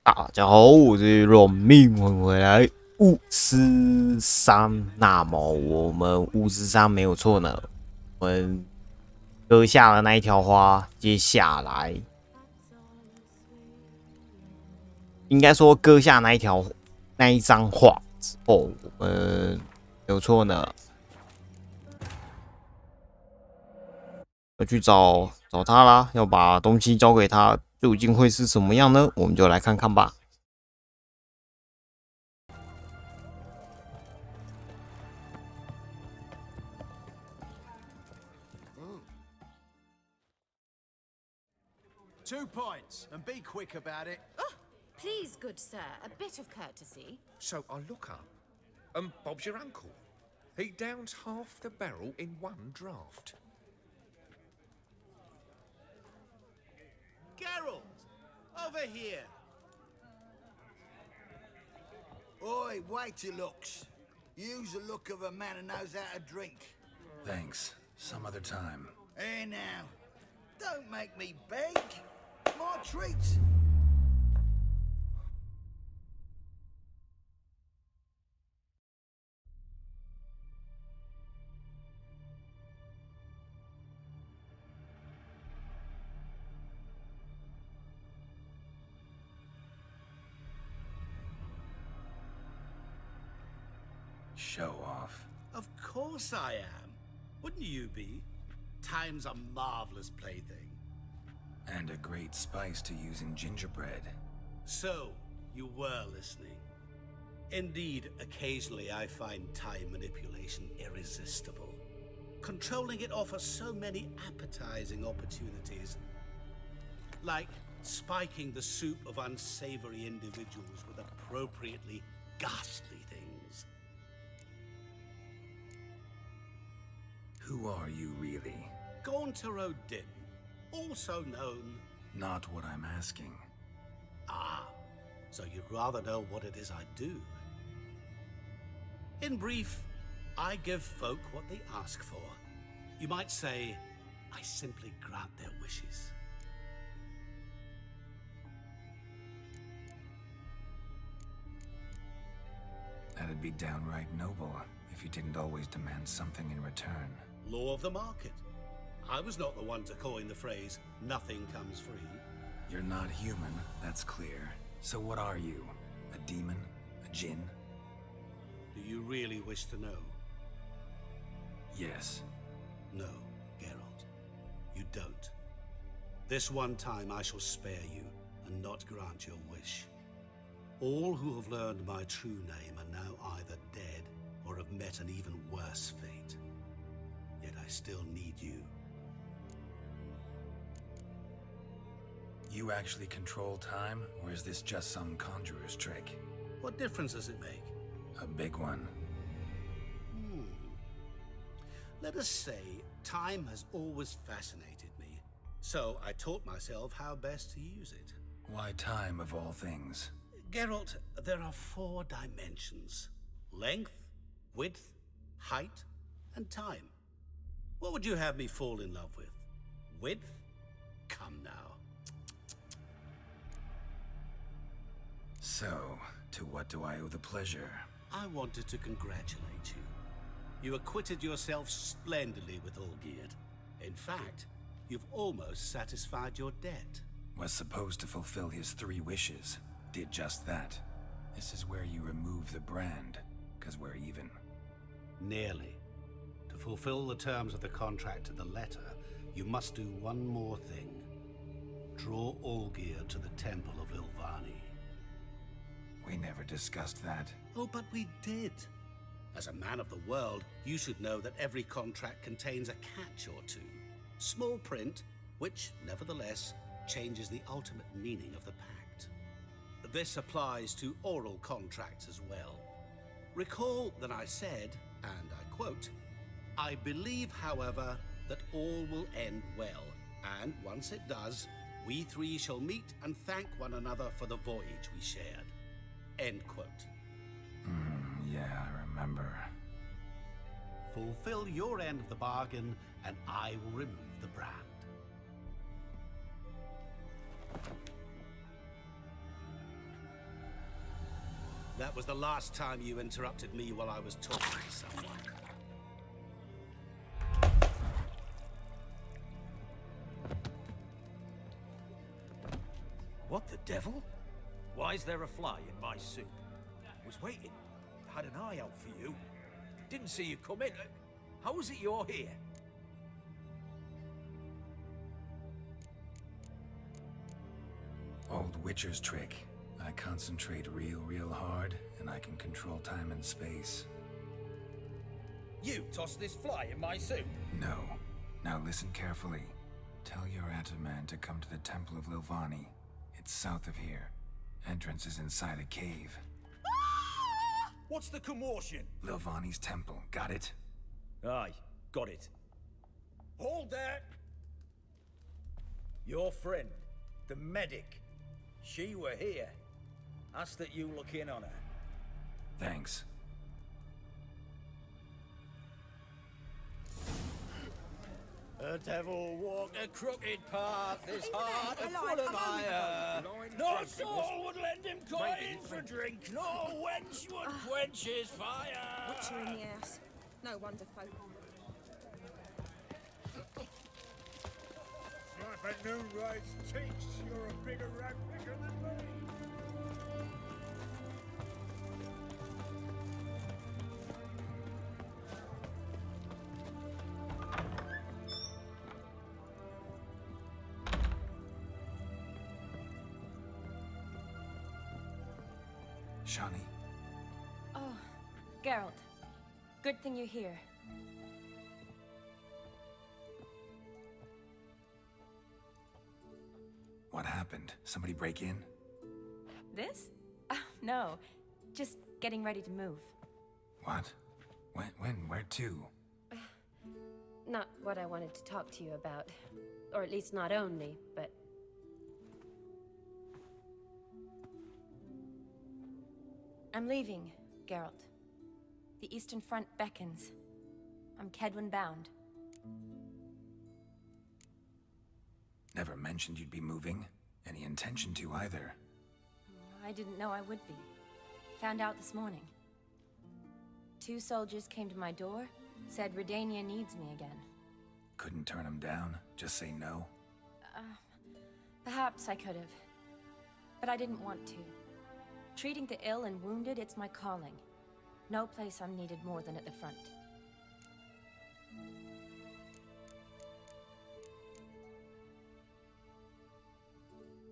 大家好，我是软命，欢迎回来巫师3。那么我们巫师3没有错呢，我们割下了那一条花，接下来应该说割下那一张画之后，我们没有错呢，要去找他啦，要把东西交给他。究竟会是什么样呢？我们就来看看吧。2 points, and be quick about it. Oh, please, good sir, a bit of courtesy. So I look up, and Bob's your uncle. He downs half the barrel in one draft. Geralt, over here. Oi, wait your looks. Use the look of a man who knows how to drink. Thanks. Some other time. Here now. Don't make me beg. More treats. Show off. Of course I am. Wouldn't you be? Time's a marvelous plaything. And a great spice to use in gingerbread. So, you were listening. Indeed, occasionally I find time manipulation irresistible. Controlling it offers so many appetizing opportunities. Like spiking the soup of unsavory individuals with appropriately ghastly things. Who are you really? Gaunter O'Din, also known... Not what I'm asking. Ah, so you'd rather know what it is I do. In brief, I give folk what they ask for. You might say, I simply grant their wishes. That'd be downright noble if you didn't always demand something in return. Law of the market. I was not the one to coin the phrase, nothing comes free. You're not human, that's clear. So what are you? A demon? A djinn? Do you really wish to know? Yes. No, Geralt. You don't. This one time I shall spare you and not grant your wish. All who have learned my true name are now either dead or have met an even worse fate. Yet I still need you. You actually control time, or is this just some conjurer's trick? What difference does it make? A big one. Let us say, time has always fascinated me. So I taught myself how best to use it. Why time of all things? Geralt, there are 4 dimensions. Length, width, height, and time. What would you have me fall in love with? Width? Come now. So, to what do I owe the pleasure? I wanted to congratulate you. You acquitted yourself splendidly with Olgierd. In fact, you've almost satisfied your debt. Was supposed to fulfill his 3 wishes. Did just that. This is where you remove the brand, 'cause we're even. Nearly. To fulfill the terms of the contract to the letter, you must do one more thing. Draw Olgierd to the Temple of Ilvani. We never discussed that. Oh, but we did. As a man of the world, you should know that every contract contains a catch or two. Small print, which, nevertheless, changes the ultimate meaning of the pact. This applies to oral contracts as well. Recall that I said, and I quote, I believe, however, that all will end well, and once it does, we 3 shall meet and thank one another for the voyage we shared. End quote. Yeah, I remember. Fulfill your end of the bargain, and I will remove the brand. That was the last time you interrupted me while I was talking to someone. What the devil? Why is there a fly in my soup? Was waiting. Had an eye out for you. Didn't see you come in. How is it you're here? Old Witcher's trick. I concentrate real hard, and I can control time and space. You tossed this fly in my soup? No. Now listen carefully. Tell your Ataman to come to the Temple of Lilvani. It's south of here. Entrance is inside a cave. What's the commotion? Lilvani's temple, got it? Aye, got it. Hold there! Your friend, the medic. She were here. Ask that you look in on her. Thanks. The devil walked a crooked path, his heart full of fire. No soul would lend him coin for drink, no wench would quench his fire. Witcher in the house. No wonder folk. Sniper Noonride's teats. You're a bigger rat picker than me. Shani, Oh, Geralt. Good thing you're here. what happened? Somebody break in? This? No. Just getting ready to move. What? When? Where to? Not what I wanted to talk to you about. Or at least not only, but... I'm leaving, Geralt. The Eastern Front beckons. I'm Kedwin bound. Never mentioned you'd be moving. Any intention to either. I didn't know I would be. Found out this morning. 2 soldiers came to my door, said Redania needs me again. Couldn't turn him down? Just say no? Perhaps I could have. But I didn't want to. Treating the ill and wounded, it's my calling. No place I'm needed more than at the front.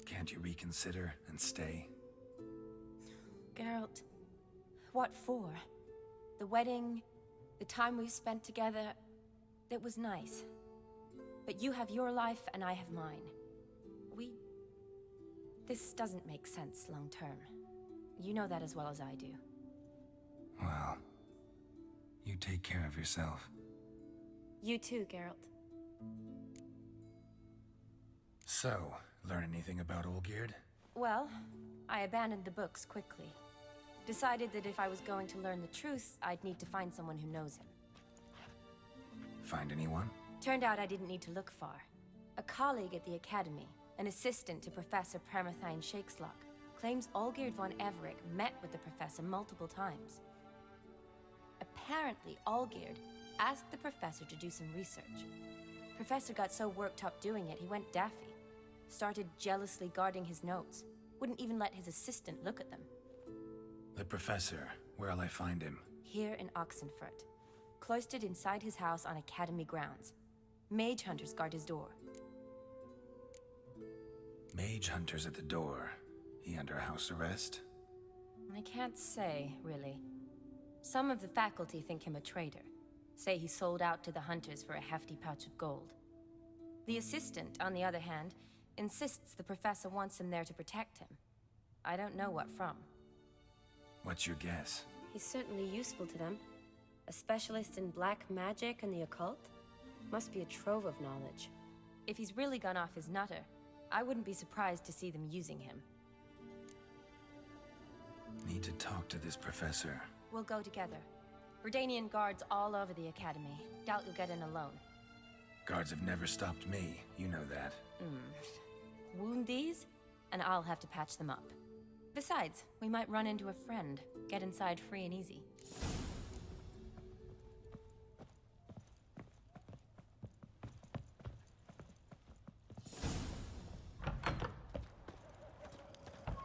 Can't you reconsider and stay? Geralt, what for? The wedding, the time we spent together, it was nice. But you have your life and I have mine. This doesn't make sense long term. You know that as well as I do. Well, you take care of yourself. You too, Geralt. So, learn anything about Olgierd? Well, I abandoned the books quickly. Decided that if I was going to learn the truth, I'd need to find someone who knows him. Find anyone? Turned out I didn't need to look far. A colleague at the Academy, an assistant to Professor Permathine Shakeslock, claims Olgierd von Everec met with the professor multiple times. Apparently, Olgierd asked the professor to do some research. Professor got so worked up doing it, he went daffy. Started jealously guarding his notes. Wouldn't even let his assistant look at them. The professor. Where'll I find him? Here in Oxenfurt. Cloistered inside his house on Academy grounds. Mage hunters guard his door. Mage hunters at the door. He under house arrest? I can't say, really. Some of the faculty think him a traitor. Say he sold out to the hunters for a hefty pouch of gold. The assistant, on the other hand, insists the professor wants him there to protect him. I don't know what from. What's your guess? He's certainly useful to them. A specialist in black magic and the occult? Must be a trove of knowledge. If he's really gone off his nutter, I wouldn't be surprised to see them using him. Need to talk to this professor. We'll go together. Redanian guards all over the Academy. Doubt you'll get in alone. Guards have never stopped me, you know that. Wound these, and I'll have to patch them up. Besides, we might run into a friend. Get inside free and easy.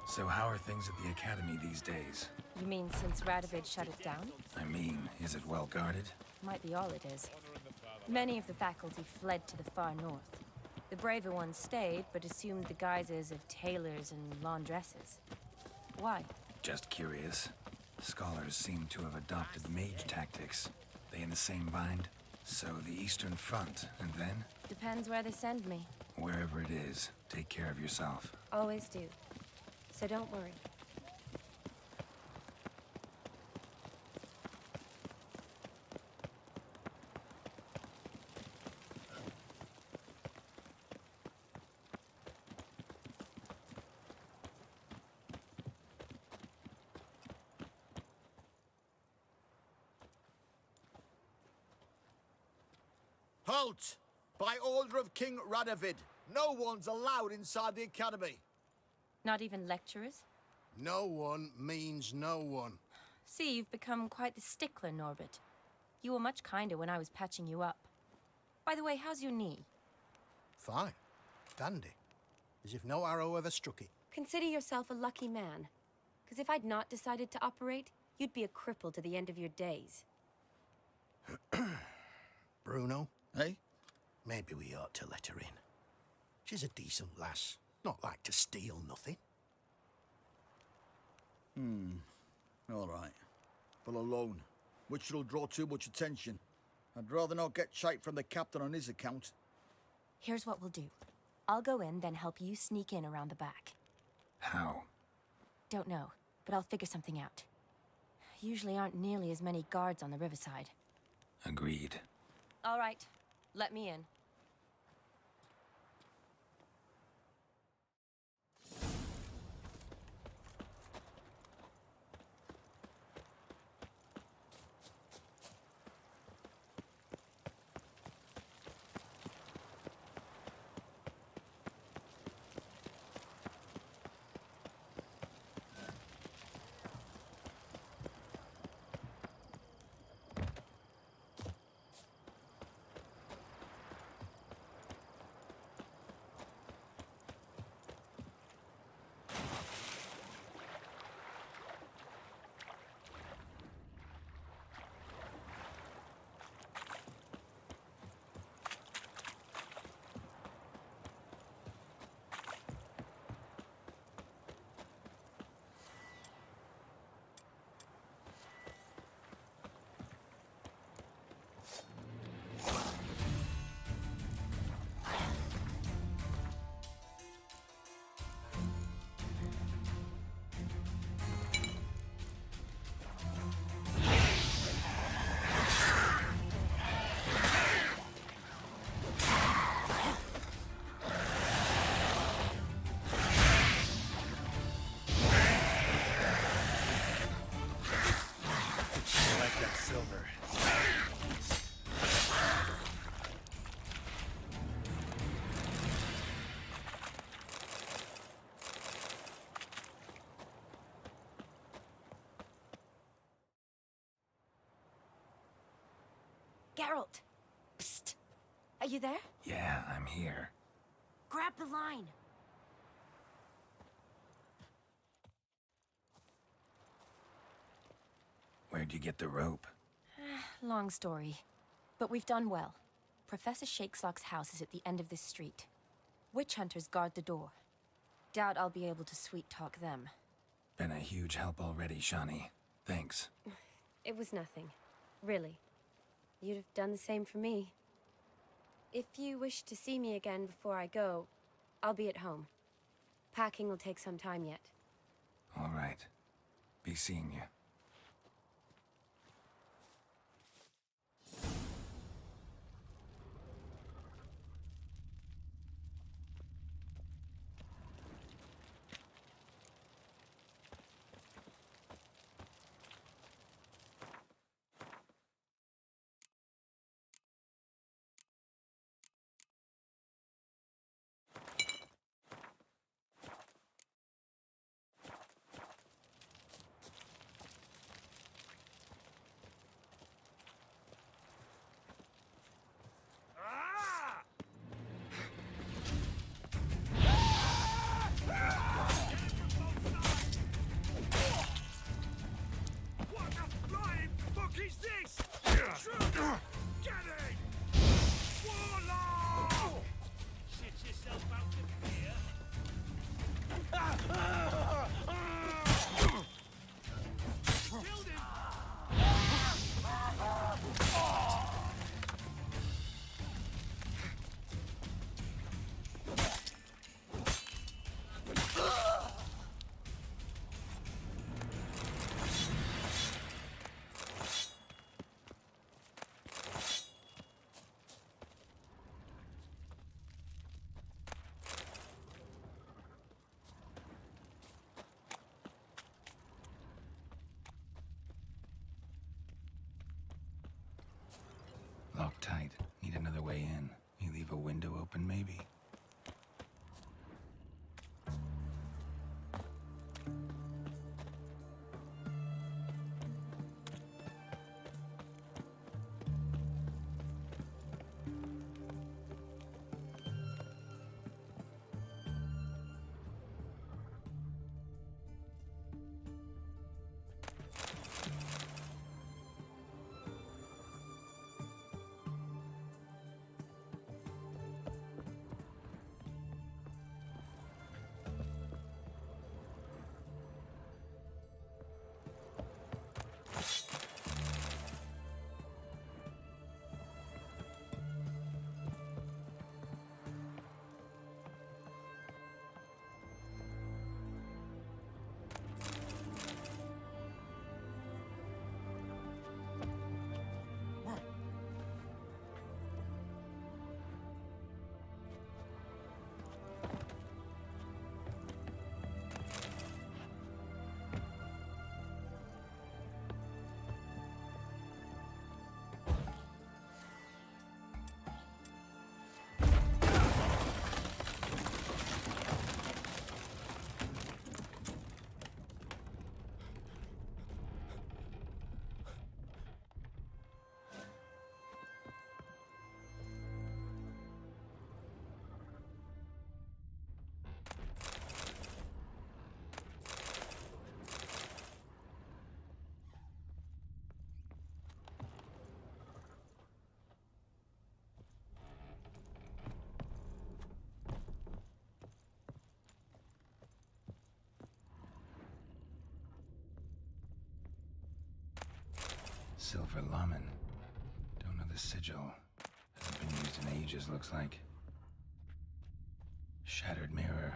So how are things at the Academy these days? You mean since Radovid shut it down? I mean, is it well guarded? Might be all it is. Many of the faculty fled to the far north. The braver ones stayed, but assumed the guises of tailors and laundresses. Why? Just curious. Scholars seem to have adopted mage tactics. They in the same bind? So the Eastern Front, and then? Depends where they send me. Wherever it is, take care of yourself. Always do. So don't worry. Halt! By order of King Radovid, no one's allowed inside the Academy. Not even lecturers? No one means no one. See, you've become quite the stickler, Norbert. You were much kinder when I was patching you up. By the way, how's your knee? Fine. Dandy. As if no arrow ever struck it. Consider yourself a lucky man. Because if I'd not decided to operate, you'd be a cripple to the end of your days. Bruno? Eh? Maybe we ought to let her in. She's a decent lass. Not like to steal nothing. All right. But alone, which will draw too much attention. I'd rather not get shite from the captain on his account. Here's what we'll do. I'll go in, then help you sneak in around the back. How? Don't know, but I'll figure something out. Usually aren't nearly as many guards on the riverside. Agreed. All right, let me in. Geralt! Psst! Are you there? Yeah, I'm here. Grab the line! Where'd you get the rope? Long story. But we've done well. Professor Shakesock's house is at the end of this street. Witch hunters guard the door. Doubt I'll be able to sweet-talk them. Been a huge help already, Shani. Thanks. It was nothing. Really. You'd have done the same for me. If you wish to see me again before I go, I'll be at home. Packing will take some time yet. All right. Be seeing you. locked tight. Need another way in. You leave a window open, maybe? Silver Lamen. Don't know the sigil. Hasn't been used in ages, looks like. Shattered mirror.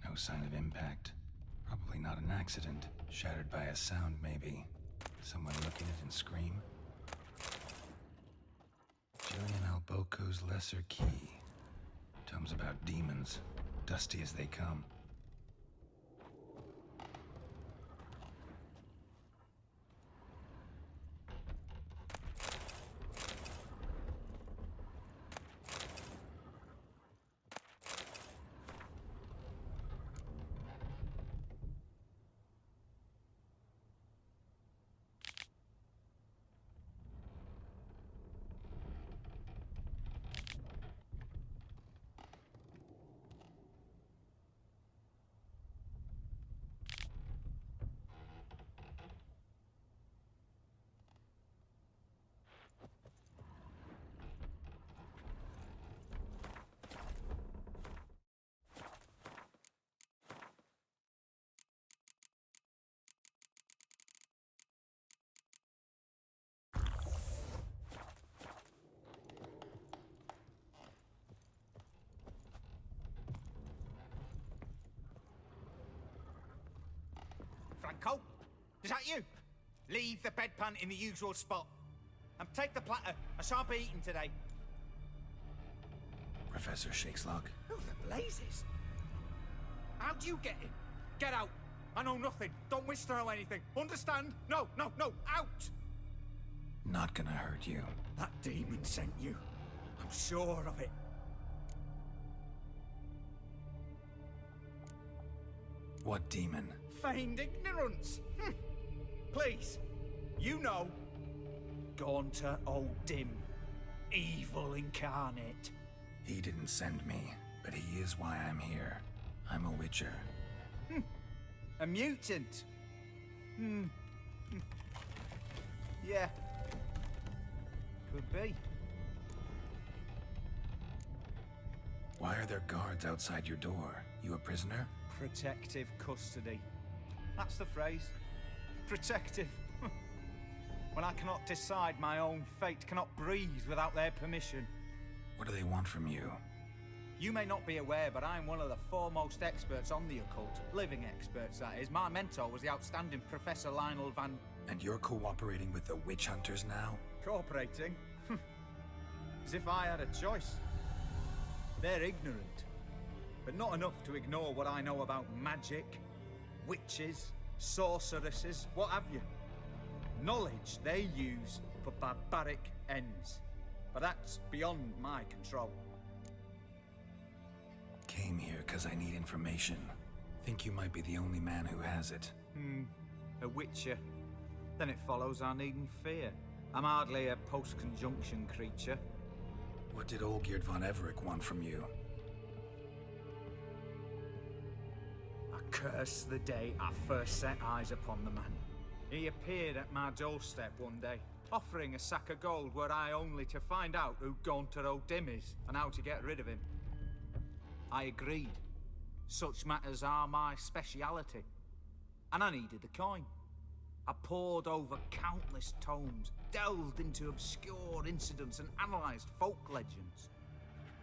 No sign of impact. Probably not an accident. Shattered by a sound, maybe. Someone look at it and scream. Julian Alboco's Lesser Key. Tomes about demons. Dusty as they come. Franco? Is that you? Leave the bedpan in the usual spot. And take the platter. I shan't be eating today. Professor Shakeslock. Who the blazes? How'd you get in? Get out. I know nothing. Don't wish to know anything. Understand? No, no, no. Out! Not gonna hurt you. That demon sent you. I'm sure of it. What demon? Feigned ignorance. Please, you know. Gaunter Old Dim. Evil incarnate. He didn't send me, but he is why I'm here. I'm a witcher. A mutant. Yeah. Could be. Why are there guards outside your door? You a prisoner? Protective custody. That's the phrase. Protective. When I cannot decide my own fate, cannot breathe without their permission. What do they want from you? You may not be aware, but I'm one of the foremost experts on the occult. Living experts, that is. My mentor was the outstanding Professor Lionel Van... And you're cooperating with the witch hunters now? Cooperating? As if I had a choice. They're ignorant, but not enough to ignore what I know about magic, witches, sorceresses, what have you. Knowledge they use for barbaric ends. but that's beyond my control. Came here because I need information. Think you might be the only man who has it. A witcher. Then it follows I needn't fear. I'm hardly a post-conjunction creature. What did Olgierd von Everec want from you? I curse the day I first set eyes upon the man. He appeared at my doorstep one day, offering a sack of gold were I only to find out who Gaunter O'Dim is and how to get rid of him. I agreed. Such matters are my speciality. And I needed the coin. I pored over countless tomes, delved into obscure incidents and analysed folk legends.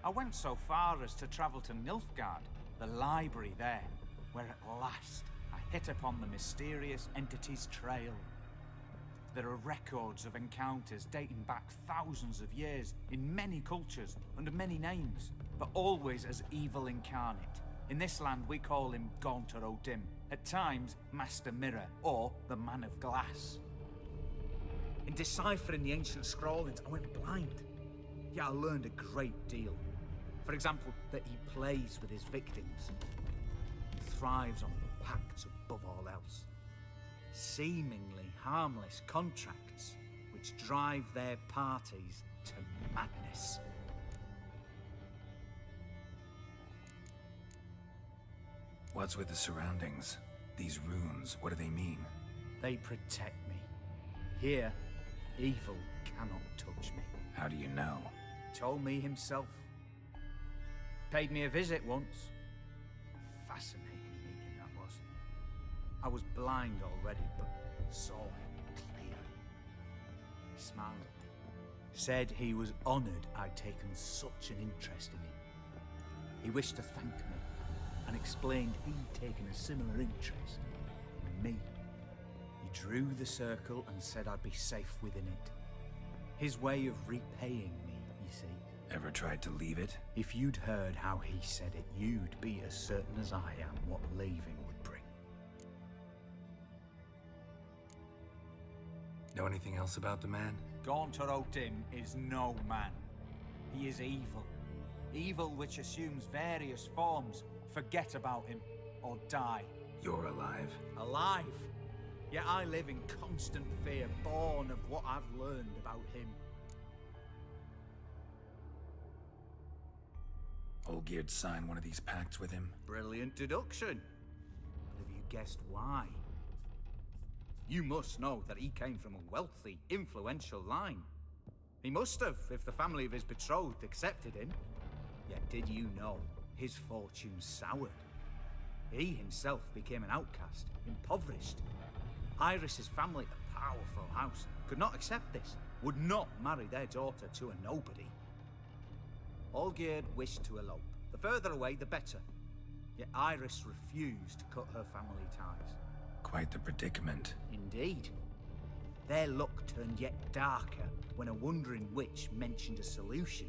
I went so far as to travel to Nilfgaard, the library there, where at last I hit upon the mysterious entity's trail. There are records of encounters dating back thousands of years in many cultures under many names, but always as evil incarnate. In this land we call him Gaunter O'Dim, at times Master Mirror or the Man of Glass. In deciphering the ancient scrawlings I went blind, yet I learned a great deal. For example, that he plays with his victims. He thrives on pacts above all else. Seemingly harmless contracts which drive their parties to madness. What's with the surroundings? These runes, what do they mean? They protect me. Here, evil cannot touch me. How do you know? Told me himself. Paid me a visit once. Fascinating meeting that was. I was blind already, but saw him clearly. He smiled at me. Said he was honoured I'd taken such an interest in him. He wished to thank me, and explained he'd taken a similar interest in me. He drew the circle and said I'd be safe within it. His way of repaying me, you see. Ever tried to leave it? If you'd heard how he said it, you'd be as certain as I am what leaving would bring. Know anything else about the man? Gaunter O'Dim is no man. He is evil. Evil which assumes various forms. Forget about him, or die. You're alive. Alive? Yet I live in constant fear, born of what I've learned about him. Olgierd signed one of these pacts with him? Brilliant deduction. But have you guessed why? You must know that he came from a wealthy, influential line. He must have, if the family of his betrothed accepted him. Yet did you know his fortune soured? He himself became an outcast, impoverished. Iris's family, a powerful house, could not accept this, would not marry their daughter to a nobody. Olgierd wished to elope. The further away, the better. Yet Iris refused to cut her family ties. Quite the predicament. Indeed. Their luck turned yet darker when a wandering witch mentioned a solution.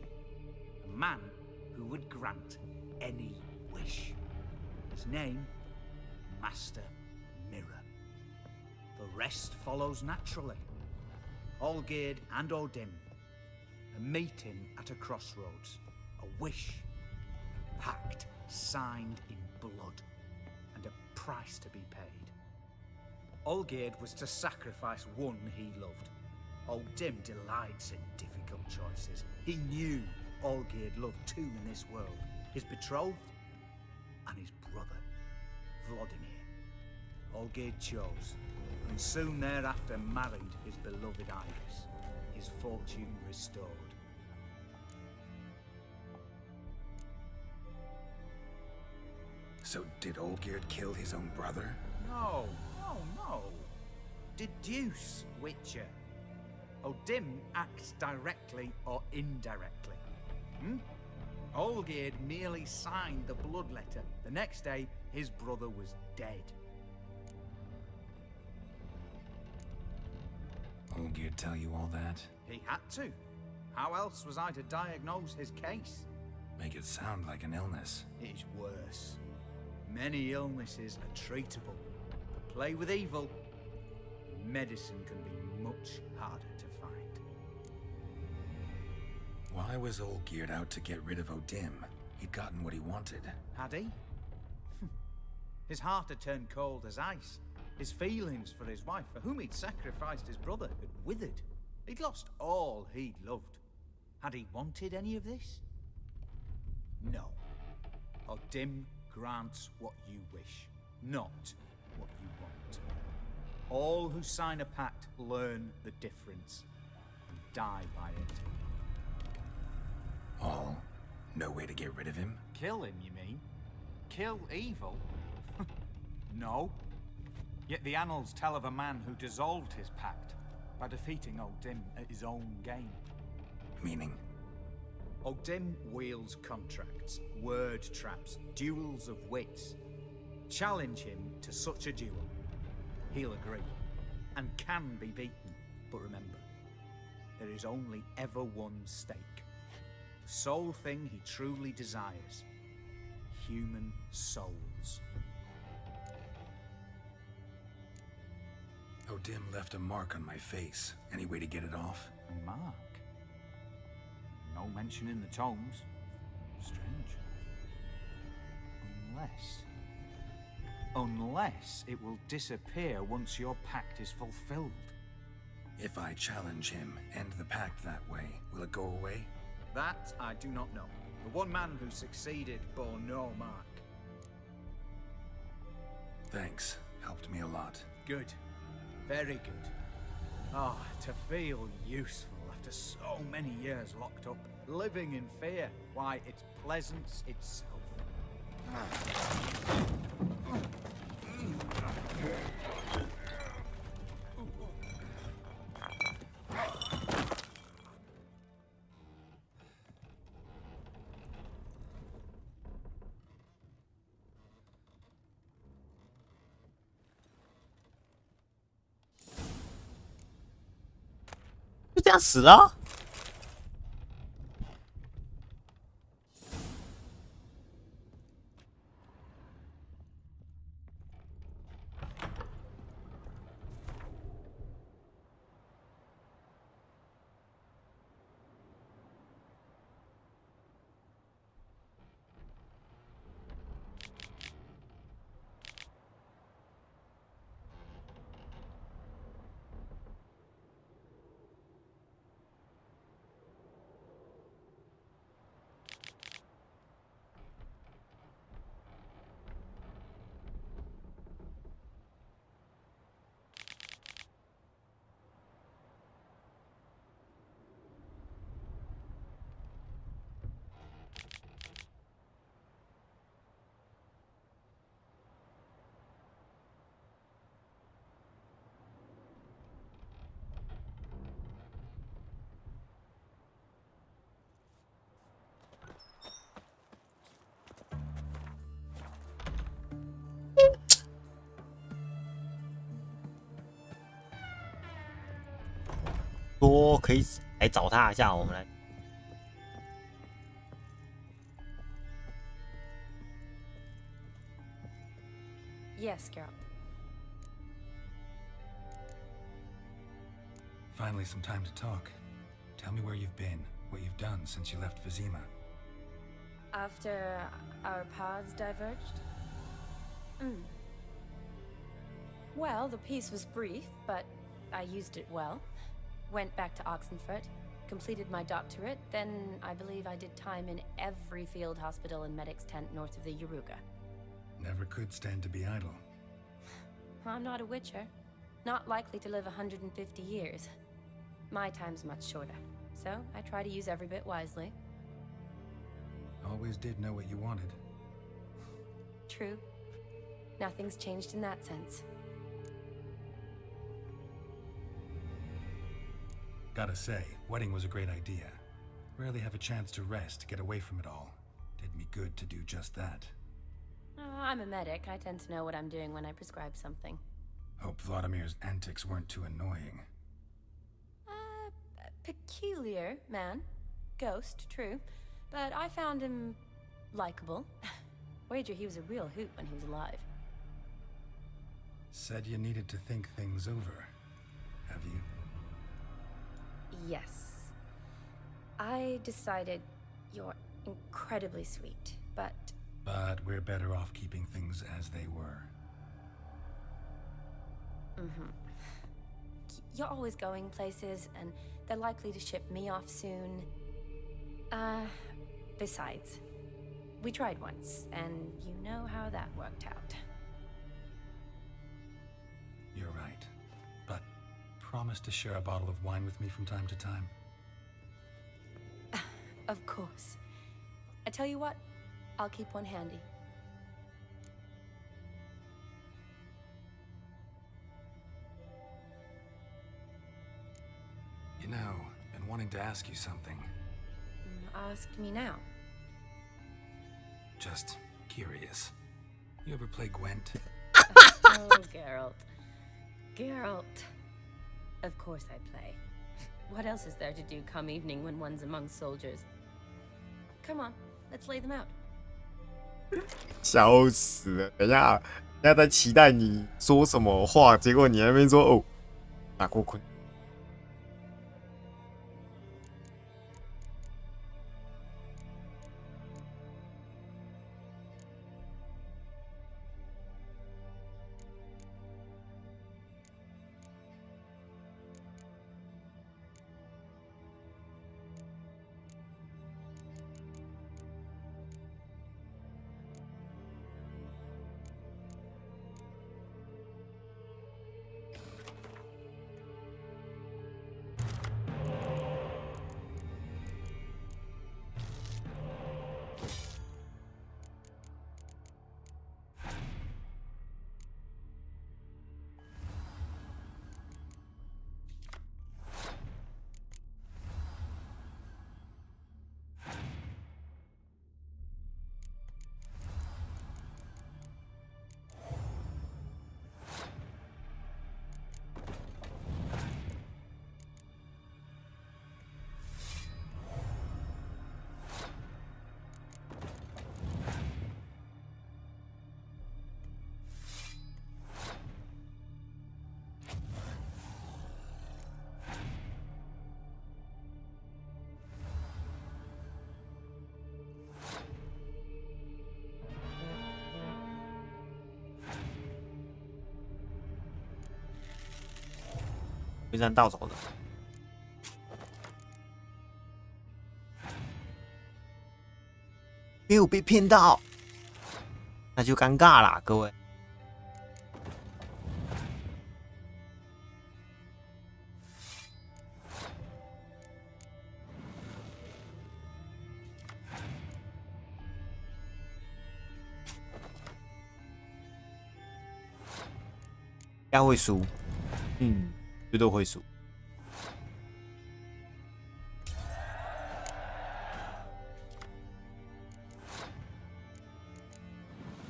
A man who would grant any wish. His name, Master Mirror. The rest follows naturally. Olgierd and O'Dim, a meeting at a crossroads, a wish, a pact signed in blood, and a price to be paid. Olgierd was to sacrifice one he loved. O'Dim delights in difficult choices. He knew Olgierd loved two in this world, his betrothed and his brother, Vladimir. Olgierd chose, and soon thereafter married his beloved Iris, his fortune restored. So did Olgierd kill his own brother? No. Deduce, Witcher. O'Dim acts directly or indirectly. Olgierd merely signed the blood letter. The next day, his brother was dead. Olgierd tell you all that? He had to. How else was I to diagnose his case? Make it sound like an illness. It is worse. Many illnesses are treatable. But play with evil, medicine can be much harder to find. Well, I was all geared out to get rid of Odim. He'd gotten what he wanted. Had he? His heart had turned cold as ice. His feelings for his wife, for whom he'd sacrificed his brother, had withered. He'd lost all he'd loved. Had he wanted any of this? No. Odim grants what you wish, not what you want. All who sign a pact learn the difference and die by it. All? No way to get rid of him? Kill him, you mean? Kill evil? No. Yet the annals tell of a man who dissolved his pact by defeating Odim at his own game. Meaning? Odim wields contracts, word traps, duels of wits. Challenge him to such a duel. He'll agree, and can be beaten. But remember, there is only ever one stake. The sole thing he truly desires. Human souls. Odim left a mark on my face. Any way to get it off? A mark? No mention in the tomes. Strange. Unless it will disappear once your pact is fulfilled. If I challenge him, end the pact that way, will it go away? That I do not know. The one man who succeeded bore no mark. Thanks. Helped me a lot. Good. Very good. Ah, to feel useful after so many years locked up, living in fear. Why, it's pleasance itself.就这样死了。说可以来找他一下，我们来。Yes, Geralt. Finally, some time to talk. Tell me where you've been, what you've done since you left Vizima. After our paths diverged? Well, the peace was brief, but I used it well. Went back to Oxenfurt, completed my doctorate, then I believe I did time in every field hospital and medic's tent north of the Yaruga. Never could stand to be idle. I'm not a witcher. Not likely to live 150 years. My time's much shorter, so I try to use every bit wisely. Always did know what you wanted. True. Nothing's changed in that sense. Gotta say, wedding was a great idea. Rarely have a chance to rest, get away from it all. Did me good to do just that. I'm a medic. I tend to know what I'm doing when I prescribe something. Hope Vladimir's antics weren't too annoying. Peculiar man. Ghost, true. But I found him likable. Wager he was a real hoot when he was alive. Said you needed to think things over. Have you? Yes. I decided you're incredibly sweet, but we're better off keeping things as they were. You're always going places, and they're likely to ship me off soon. Besides, we tried once, and you know how that worked out. You're right. But promise to share a bottle of wine with me from time to time. Of course. I tell you what, I'll keep one handy. You know, been wanting to ask you something. Ask me now. Just curious. You ever play Gwent? Oh, Geralt. Geralt. Of course I play. What else is there to do come evening when one's among soldiers? Come on, let's lay them out. 笑死了！等一下，人家在期待你说什么话，结果你那边说哦，打过坤。非常稻草的，没有被骗到，那就尴尬啦，各位。应该会输，绝对会输。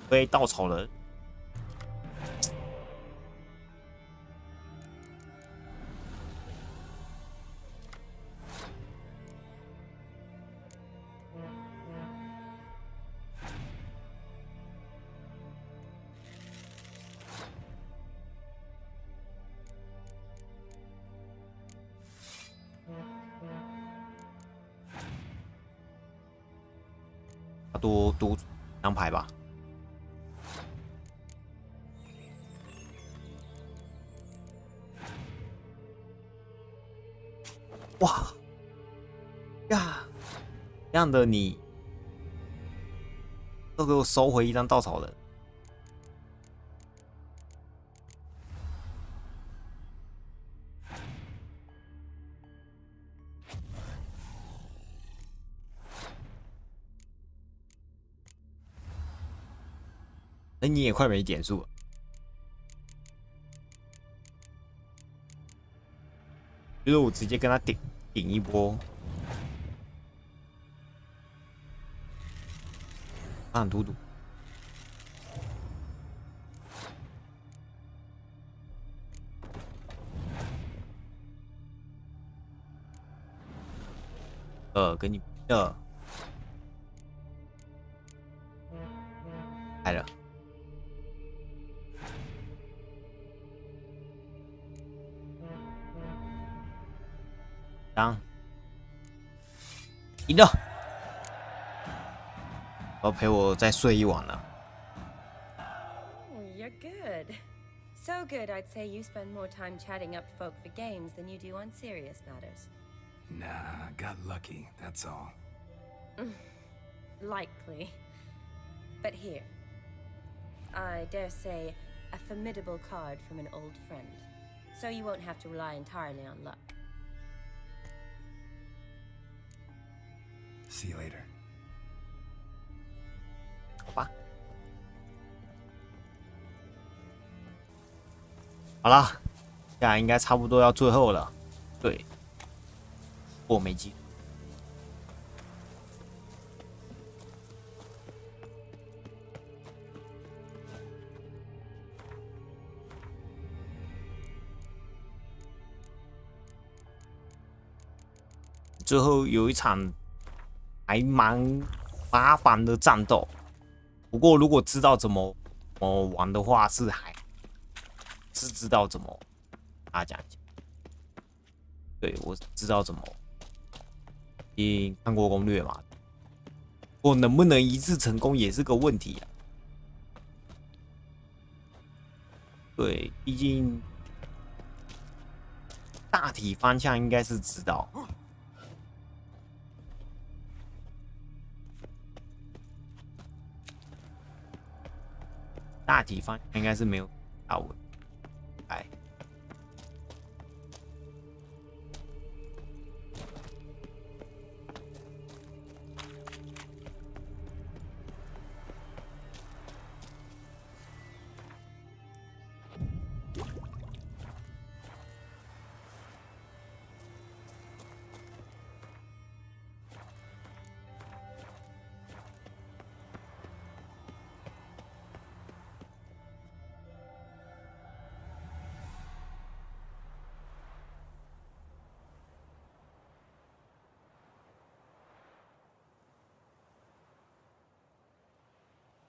被稻草人，多张牌吧。哇呀，这样的你都给我收回一张稻草人。你也快没点数了，就是我直接跟他顶一波，按赌赌，跟你来了。当赢了，要陪我再睡一晚了。You're good. So good, I'd say you spend more time chatting up folk for games than you do on serious matters. Nah, got lucky, that's all. Likely. But here, I dare say, a formidable card from an old friend. So you won't have to rely entirely on luck. See you later. 好吧。好啦，现在应该差不多要最后了。对，我没记。最后有一场还蛮麻烦的战斗，不过如果知道怎么玩的话，是知道怎么大家讲一下。对，我知道怎么，已经看过攻略嘛。不过能不能一次成功也是个问题啊。对，毕竟大体方向应该是知道。大体方向应该是没有大问题。哎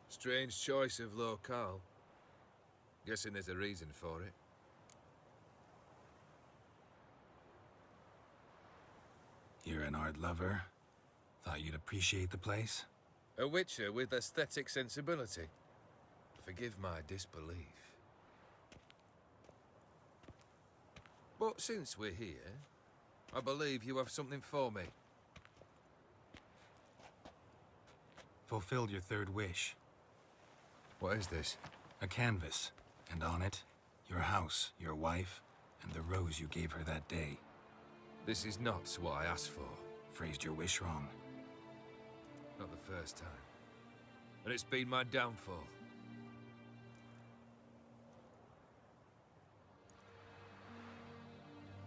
，Strange choice of locale. Guessing there's a reason for it. You're an art lover. Thought you'd appreciate the place. A witcher with aesthetic sensibility. Forgive my disbelief. But since we're here, I believe you have something for me. Fulfilled your third wish. What is this? A canvas, and on it, your house, your wife, and the rose you gave her that day. This is not what I asked for. Phrased your wish wrong. Not the first time. And it's been my downfall.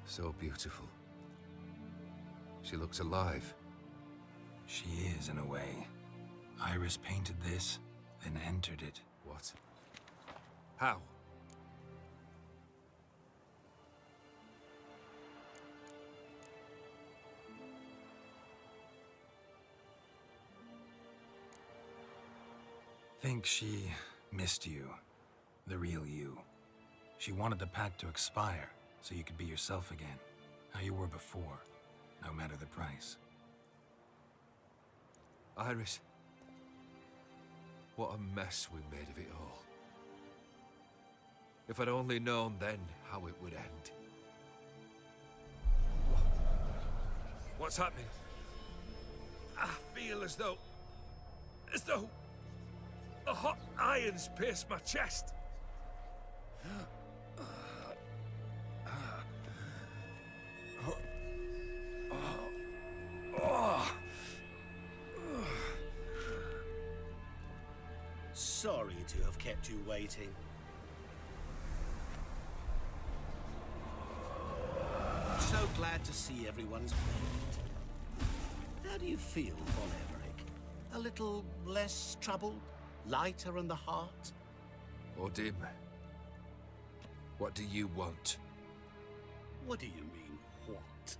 So beautiful. She looks alive. She is, in a way. Iris painted this, then entered it. What? How? Think she missed you. The real you. She wanted the pact to expire, so you could be yourself again. How you were before, no matter the price. Iris. What a mess we made of it all. If I'd only known then how it would end. What's happening? I feel as though the hot irons pierce my chest. Sorry to have kept you waiting. So glad to see everyone's made. How do you feel, Von Everett? A little less troubled? Lighter in the heart? Or dim? What do you want? What do you mean, what?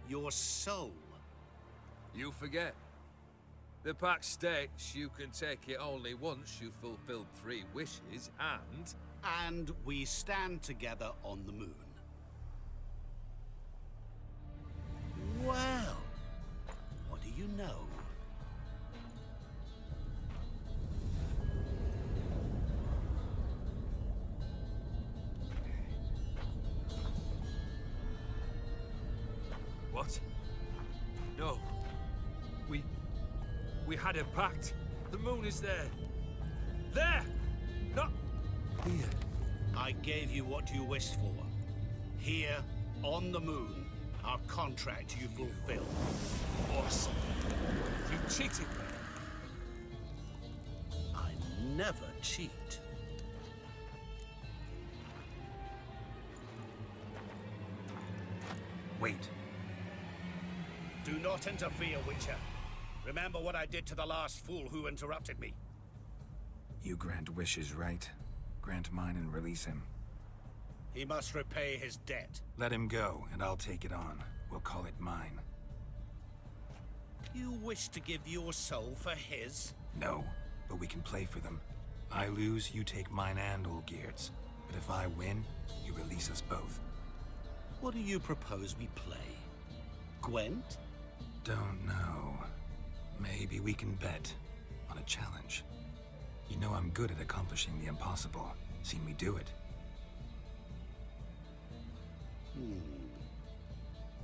Your soul. You forget. The pact states you can take it only once you've fulfilled 3 wishes, and... And we stand together on the moon. Well, what do you know? What? No. We had a pact. The moon is there. There! Not here. I gave you what you wished for. Here, on the moon, our contract you fulfilled. Awesome. You cheated me. I never cheat. Wait. Do not interfere, Witcher. Remember what I did to the last fool who interrupted me. You grant wishes, right? Grant mine and release him. He must repay his debt. Let him go, and I'll take it on. We'll call it mine. You wish to give your soul for his? No, but we can play for them. I lose, you take mine and Olgierd's. But if I win, you release us both. What do you propose we play? Gwent? Don't know. Maybe we can bet on a challenge. You know I'm good at accomplishing the impossible. Seen me do it.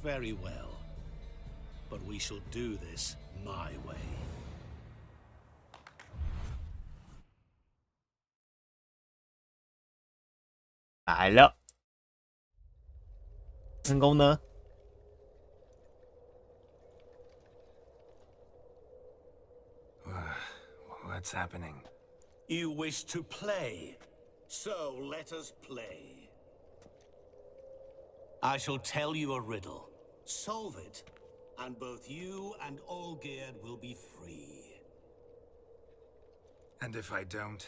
Very well. But we shall do this my way. 来了，成功呢？ What's happening? You wish to play, so let us play. I shall tell you a riddle. Solve it, and both you and Olgierd will be free. And if I don't?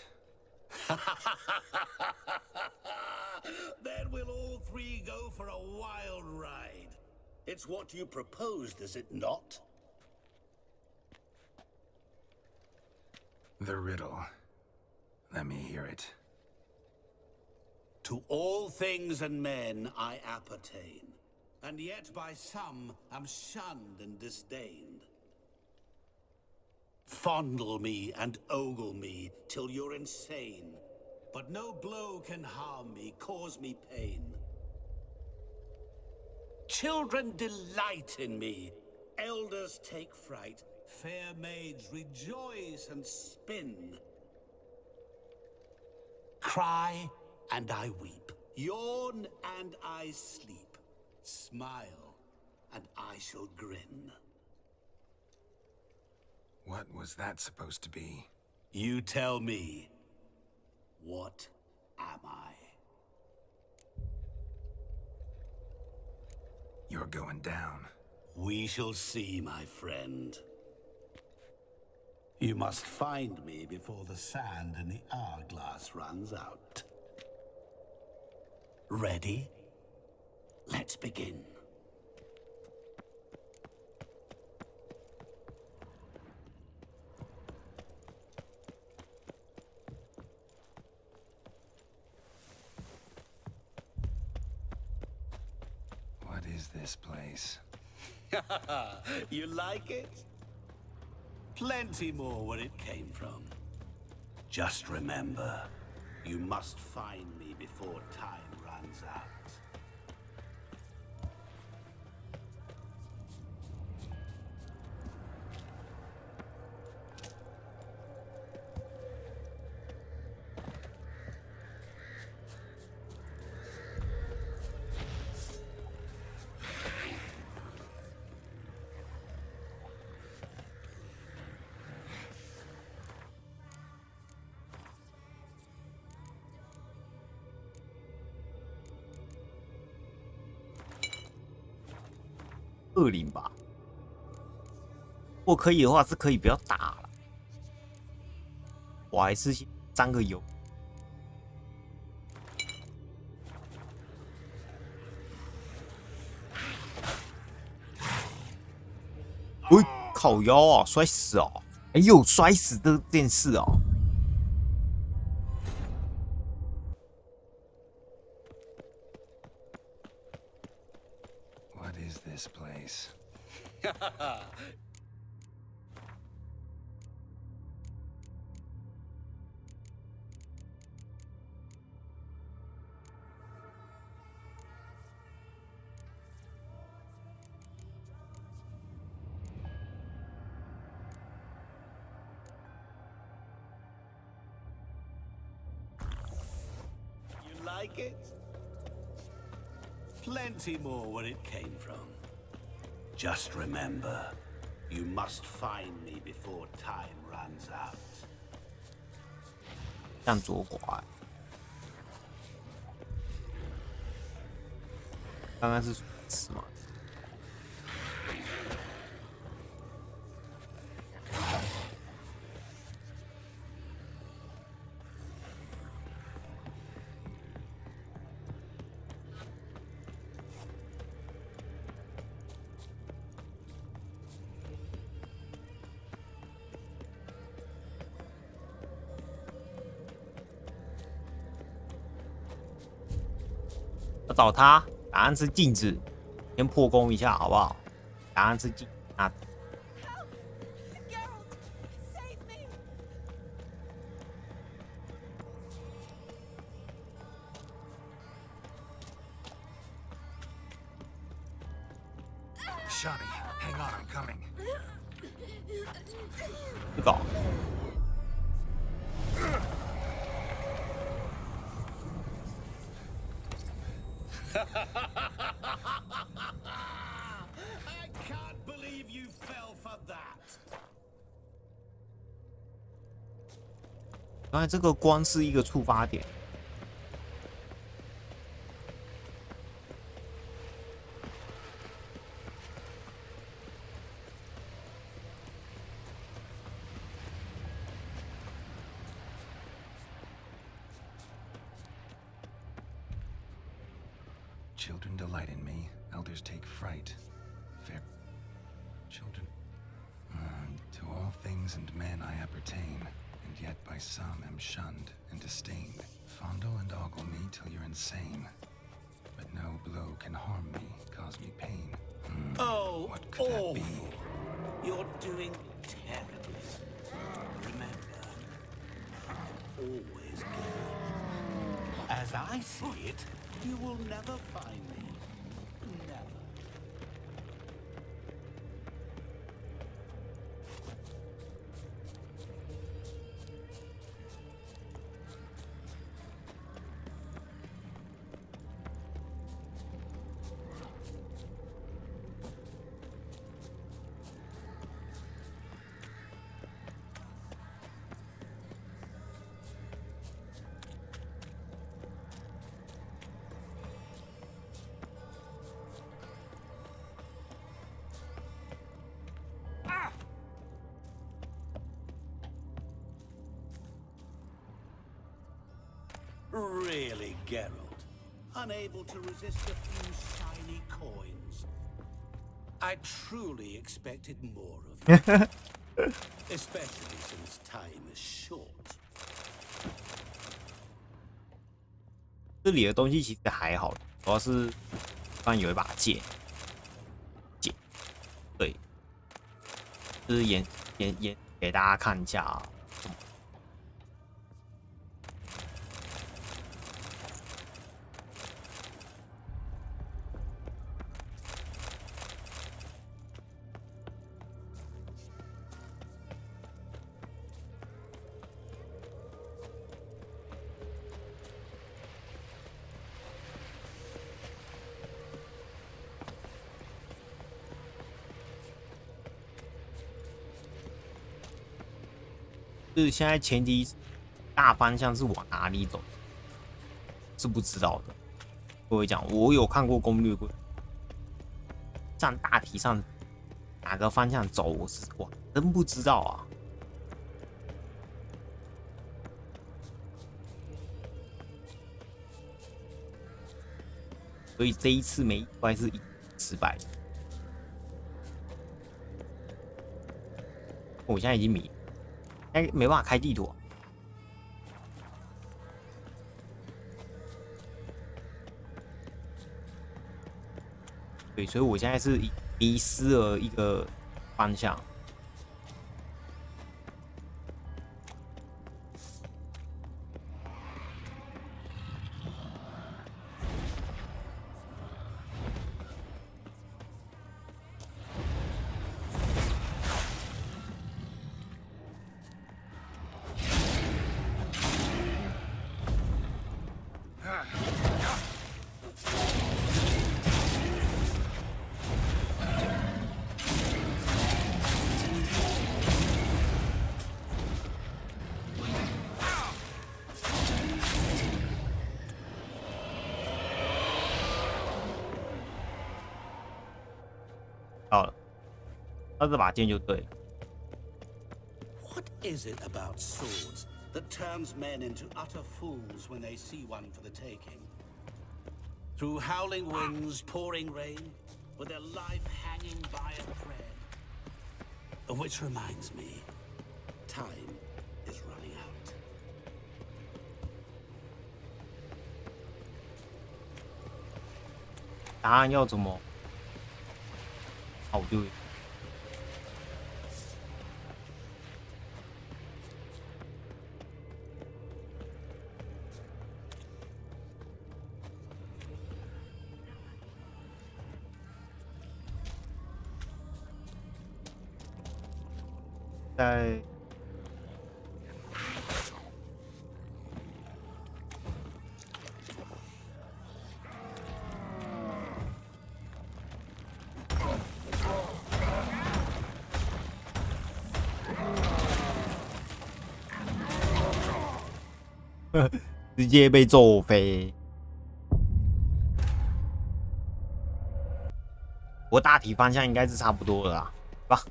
Then we'll all three go for a wild ride. It's what you proposed, is it not? The riddle. Let me hear it. To all things and men I appertain, and yet by some am shunned and disdained. Fondle me and ogle me till you're insane, but no blow can harm me, cause me pain. Children delight in me, elders take fright, fair maids rejoice and spin. Cry and I weep, yawn and I sleep, smile and I shall grin. What was that supposed to be? You tell me, what am I? You're going down. We shall see, my friend. You must find me before the sand in the hourglass runs out. Ready? Let's begin. What is this place? You like it? Plenty more where it came from. Just remember, you must find me before time runs out.20吧，如果可以的话，是可以不要打了。我还是先沾个油。喂，靠腰啊，摔死哦！哎呦，摔死这件事哦。What is this place? like it? Plenty more where it came from. Just remember, you must find me before time runs out. 向左拐。刚刚是词吗？要找他，答案是镜子。先破功一下好不好？答案是镜啊。Shani, hang on, I'm coming. 不搞。I can't believe you fell for that. 刚才这个光是一个触发点。Children delight in me, elders take fright. Fair children. To all things and men I appertain, and yet by some am shunned and disdained. Fondle and ogle me till you're insane, but no blow can harm me, cause me pain. Oh, what could that be? You're doing terribly. Remember, I'm always good. As I see it, you will never find me. Never. 'Really, Geralt? Unable to resist a few shiny coins? I truly expected more of you. Especially since time is short. 这里的东西其实还好，主要是刚有一把剑，对，就是演给大家看一下啊。就是现在前提大方向是往哪里走，是不知道的。各位讲，我有看过攻略过，像大体上哪个方向走，我真不知道啊。所以这一次每一关是失败的。我现在已经迷了。没办法开地图啊。对，所以我现在是迷失了一个方向。他这把剑就对了。 What is it about swords that turns men into utter fools when they see one for the taking? Through howling winds, pouring rain, with their life hanging by a thread. Which reminds me, time is running out. 答案要怎么？好对。 在直接被揍飞。我大体方向应该是差不多的啦，吧？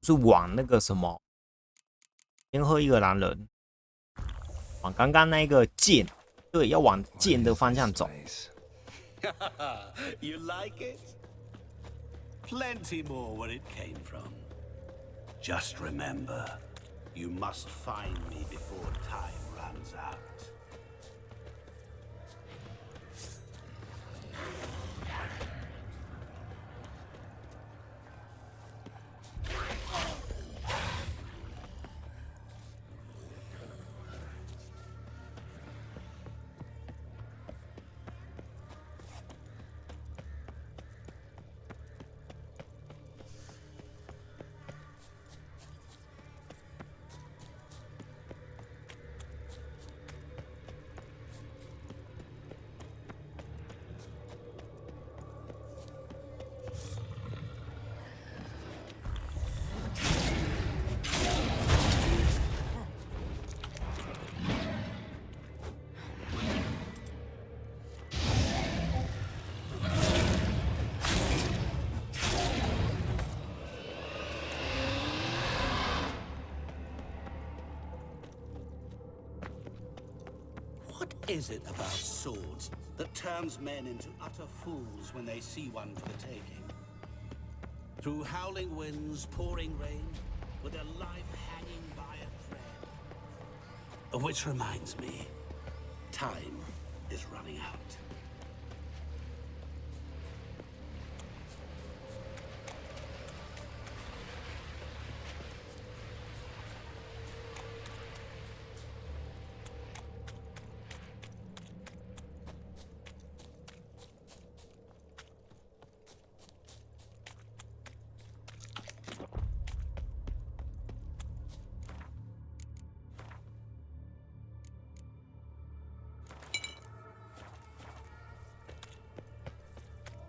是往那个什么，先喝一个男人，往刚刚那个剑，对，要往剑的方向走。You like it? Plenty more where it came from. Just remember, you must find me before time runs out. What is it about swords that turns men into utter fools when they see one for the taking? Through howling winds, pouring rain, with their life hanging by a thread. Which reminds me, time is running out.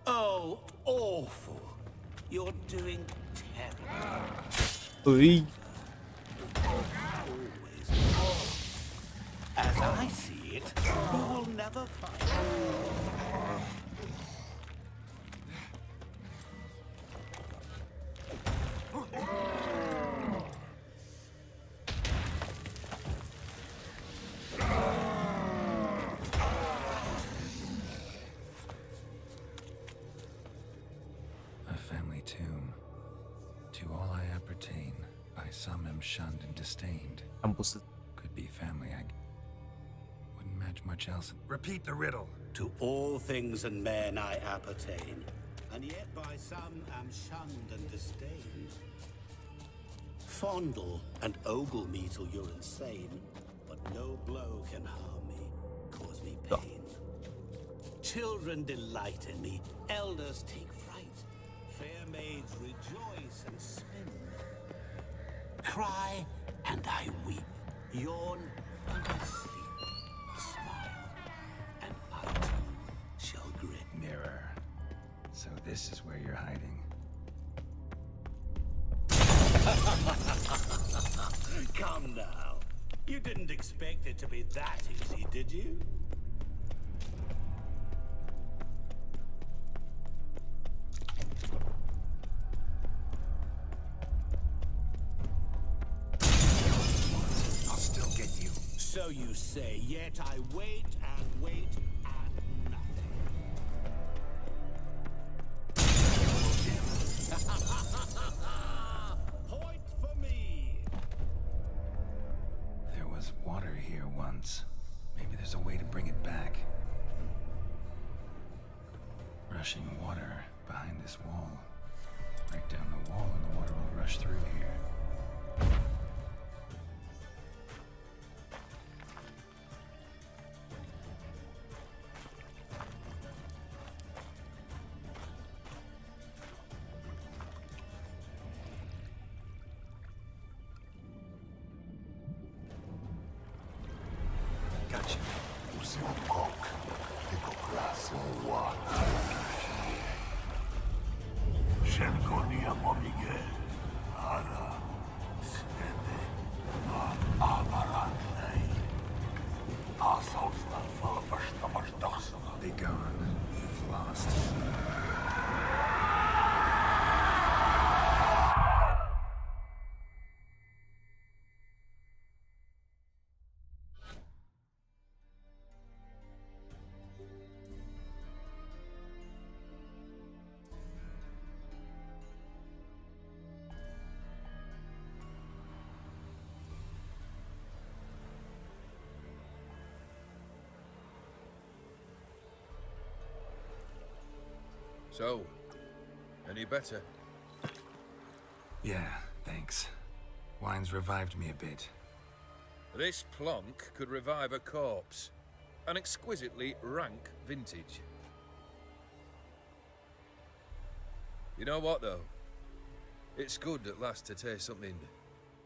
Oh, awful. You're doing terrible. Ui. Always. As I see it, you will never find tomb. To all I appertain, by some am shunned and disdained. 但不是。 Could be family, I wouldn't match much else. Repeat the riddle. To all things and men I appertain, and yet by some am shunned and disdained. Fondle and ogle me till you're insane, but no blow can harm me, cause me pain. Children delight in me, elders take fright, fair maids rejoice and spin. Cry and I weep, yawn and I sleep, smile and I too shall grin. Mirror. So this is where you're hiding. Come now. You didn't expect it to be that easy, did you? So you say, yet I wait and wait and nothing. Point for me. There was water here once. Maybe there's a way to bring it back. Rushing water behind this wall. Break down the wall and the water will rush through here. Gotcha. Be gone. You've lost. So, any better? Yeah, thanks. Wine's revived me a bit. This plonk could revive a corpse. An exquisitely rank vintage. You know what, though? It's good at last to taste something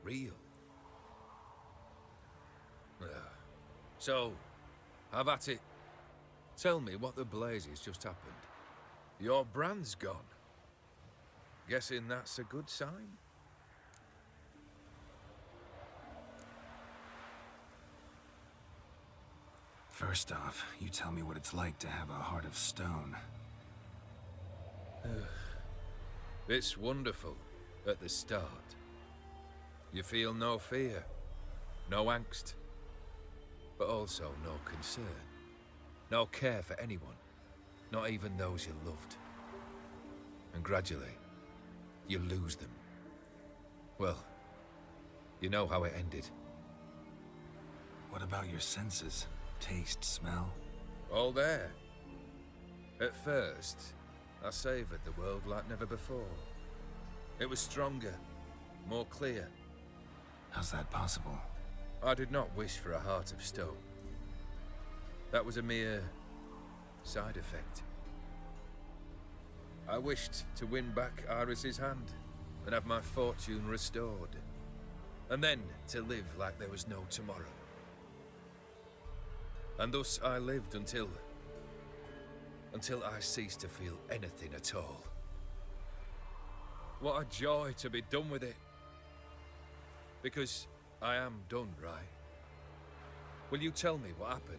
real. So, have at it. Tell me what the blazes just happened. Your brand's gone. Guessing that's a good sign? First off, you tell me what it's like to have a heart of stone. It's wonderful at the start. You feel no fear, no angst, but also no concern, no care for anyone, not even those you loved. And gradually, you lose them. Well, you know how it ended. What about your senses? Taste, smell? All there. At first, I savoured the world like never before. It was stronger, more clear. How's that possible? I did not wish for a heart of stone. That was a mere side effect. I wished to win back Iris's hand and have my fortune restored. And then to live like there was no tomorrow. And thus I lived until I ceased to feel anything at all. What a joy to be done with it. Because I am done, right? Will you tell me what happened?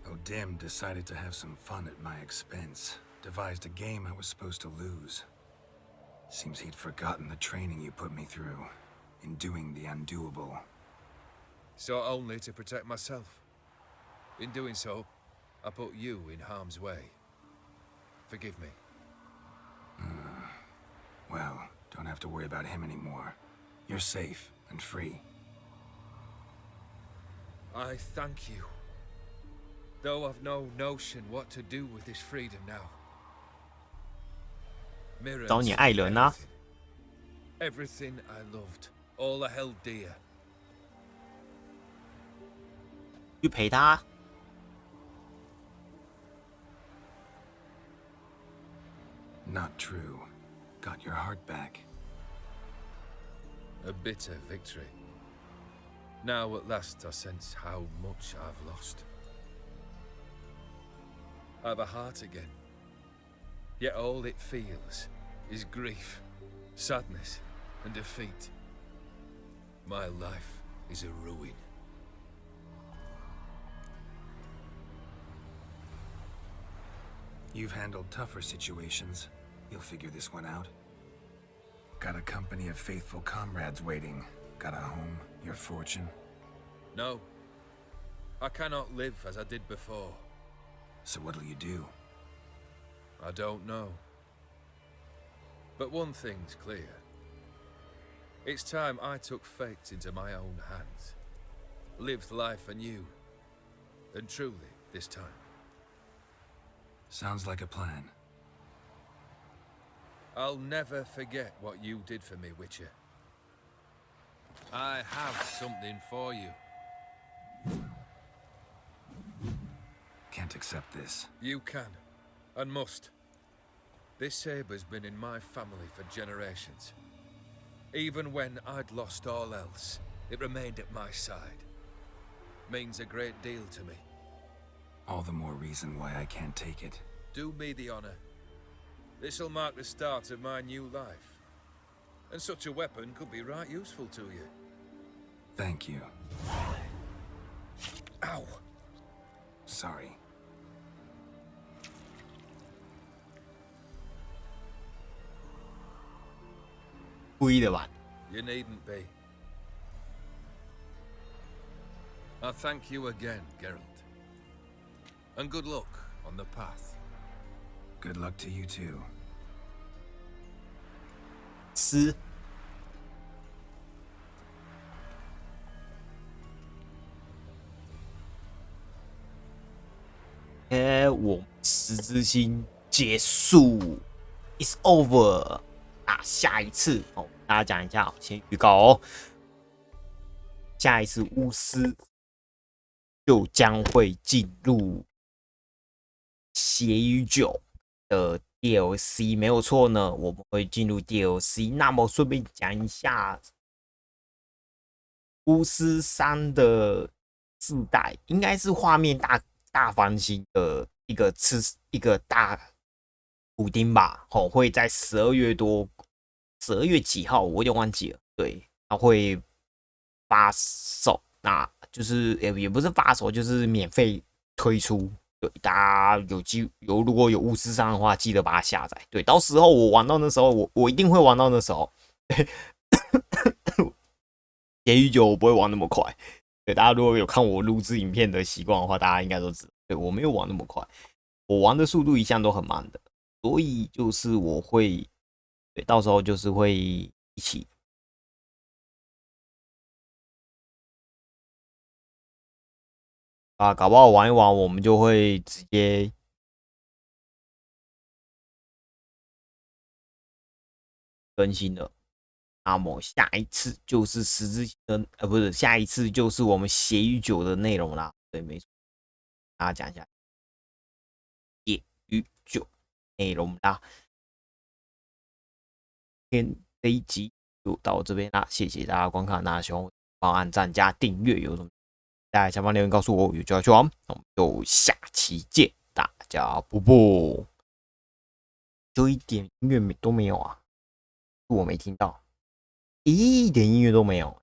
O'Dim decided to have some fun at my expense. Devised a game I was supposed to lose. Seems he'd forgotten the training you put me through. In doing the undoable. So only to protect myself. In doing so, I put you in harm's way. Forgive me. Well, don't have to worry about him anymore. You're safe and free. I thank you. Though I've no notion what to do with this freedom now. Mirrors 找你爱人啊 everything I loved. All I held dear. 去陪他。 Not true. Got your heart back. A bitter victory. Now at last I sense how much I've lost. I've a heart again. Yet all it feels is grief, sadness, and defeat. My life is a ruin. You've handled tougher situations. You'll figure this one out. Got a company of faithful comrades waiting. Got a home, your fortune? No. I cannot live as I did before. So what'll you do? I don't know. But one thing's clear. It's time I took fate into my own hands. Lived life anew. And truly, this time. Sounds like a plan. I'll never forget what you did for me, Witcher. I have something for you. Can't accept this. You can, and must. This sabre's been in my family for generations. Even when I'd lost all else, it remained at my side. Means a great deal to me. All the more reason why I can't take it. Do me the honor. This'll mark the start of my new life. And such a weapon could be right useful to you. Thank you. Ow! Sorry. 故意的吧？ You needn't be. I thank you again, Geralt. And good luck on the path. Good luck to you too. 诗。我十之星结束 ，It's over。那下一次哦，大家讲一下，先预告哦。下一次巫师就将会进入血与酒的 DLC， 没有错呢，我们会进入 DLC。那么顺便讲一下，巫师3的自带应该是画面大翻新的一个大补丁吧，会在12月几号，我有点忘记了。对，它会发售，那就是也不是发售，就是免费推出。对，大家如果有巫师3的话，记得把它下载。对，到时候我玩到那时候，我一定会玩到那时候。血与酒我不会玩那么快。对，大家如果有看我录制影片的习惯的话，大家应该都知道，对我没有玩那么快，我玩的速度一向都很慢的，所以就是我会，对，到时候就是会一起。搞不好玩一玩，我们就会直接更新了。那么下一次就是十字星的，不是，下一次就是我们血与酒的内容啦。对，没错，大家讲一下血与酒内容啦。今天这一集就到这边啦，谢谢大家观看，大家喜欢帮按赞加订阅，有什么大家下方留言告诉我，有就要去玩。那我们就下期见，大家啵啵。就一点音乐都没有啊，我没听到。一点音乐都没有。